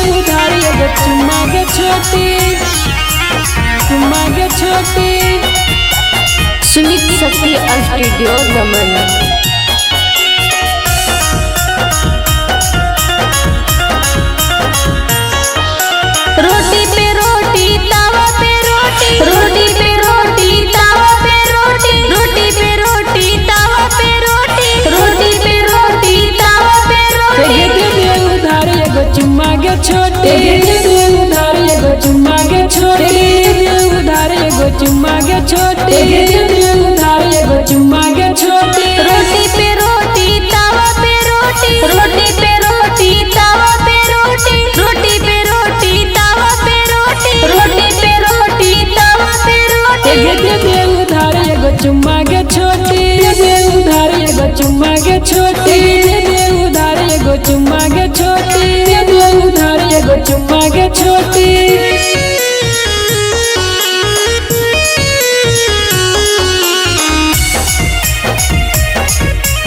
उधार एगो चुम्मा गे छोटी, चुम्मा गे छोटी। सुमित शक्ति स्टूडियो दमन। रोटी पे रोटी तावा पे रोटी, रोटी पे रोटी तावा पे रोटी, रोटी पे रोटी तावा पे रोटी, रोटी पे रोटी तावा पे रोटी। दे उधार एगो चुम्मा गे छोटी, दे उधार एगो चुम्मा गे छोटी, दे उधार एगो चुम्मा गे छोटी, दे उधार एगो चुम्मा गे छोटी। रोटी पे रोटी तावा पे रोटी, रोटी पे रोटी तावा पे रोटी, रोटी पे रोटी तावा पे रोटी, रोटी पे रोटी तावा पे रोटी। दे उधार एगो चुम्मा गे छोटी, दे उधार एगो चुम्मा गे छोटी, दे उधार एगो चुम्मा गे छोटी, दे उधार एगो चुम्मा गे छोटी।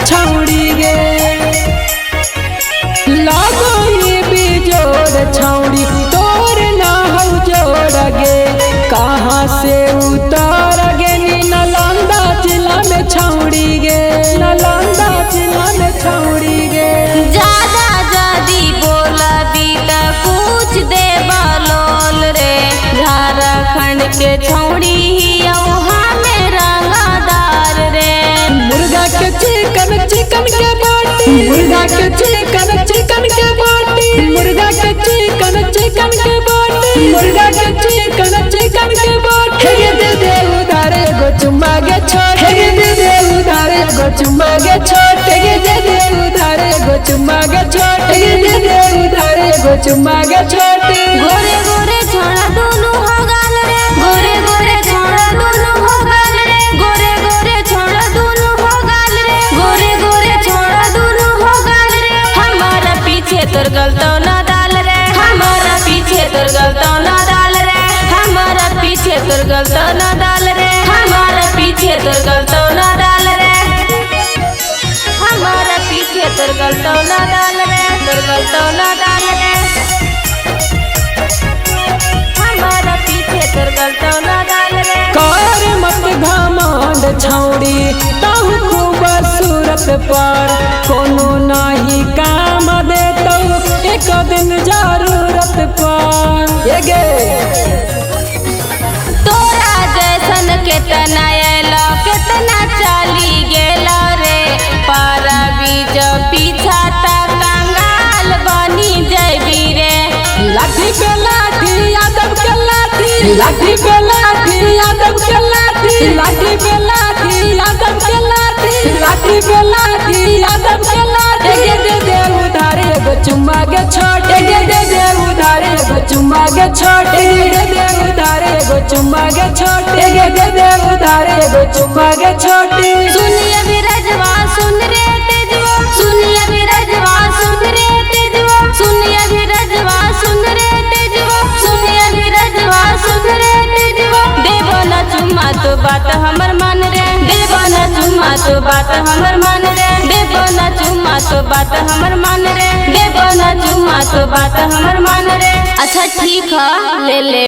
छौड़ी गे लागो ये बेजोड़ छौड़ी तोर ना हो जोड़ गे, कहाँ से उतर गे नी नालंदा जिला में छौड़ी गे, नालंदा जिला में छौड़ी गे। ज्यादा जादी बोलबी त कुछ दे बलोल रे, झारखंड के छौड़ी में रंगदार रे। मुर्गा के चिकन चिकन के बाटी, मुर्गा के चिकन चिकन के बाटी, मुर्गा के चिकन चिकन के बाटी, मुर्गा के चिकन चिकन के बाटी। दे उधार एगो चुम्मा गे छोटे, दे उधार एगो चुम्मा गे छोटे, दे उधार एगो चुम्मा गे छोटे, दे उधार एगो चुम्मा गे छोटे। गोरे गोरे छोड़ा दोनों हो गाल रे, गोरे गोरे छोड़ा दोनों हो गाल रे, गोरे गोरे छोड़ा दोनों हो गाल रे, गोरे गोरे छोड़ा दोनों हो गाल रे। हमारा पीछे तोर गलतो ना डाल रे, हमारा पीछे तोर गलतो ना डाल रे, हमारा पीछे तोर गलतो ना डाल रे, हमारा पीछे तोर गलतो ना डाल रे, हमारा पीछे तोर गलतो ना डाल रे, तोर गलतो ना डाल रे, हमारा पीछे तोर गलतो ना डाल रे। कर मत घमंड छौड़ी ताहू खूब सूरत पर, कोनो नाही काम देतो एक दिन जरूरत पर। ये गे तोरा जैसन केतना एलो केतना चाली गेलो रे, पारा बीज पीछा ता कंगाल बनी जैबी रे। लाठी पे लाठी यादव के लाठी, लाठी पे लाठी यादव के लाठी, लाठी पे लाठी यादव के लाठी, लाठी पे लाठी यादव के लाठी। दे उधार एगो चुम्मा गे छोटे, दे उधार एगो चुम्मा गे छोटे, दे उधार एगो चुम्मा गे छोटे, दे उधार एगो चुम्मा गे छोटे। सुनिए बिरजवा सुन रे तेजवा, सुनिए बिरजवा सुन रे तेजवा, सुनिए बिरजवा सुन रे तेजवा, सुनिए बिरजवा सुन रे तेजवा। देबो ना चुम्मा तो बात हमर मान रे, देबो ना चुम्मा तो बात हमर मान रे, देबो ना चुम्मा तो बात हमर मान रे, देबो ना चुम्मा तो बात हमर मान रे। अच्छा ठीक है ले ले।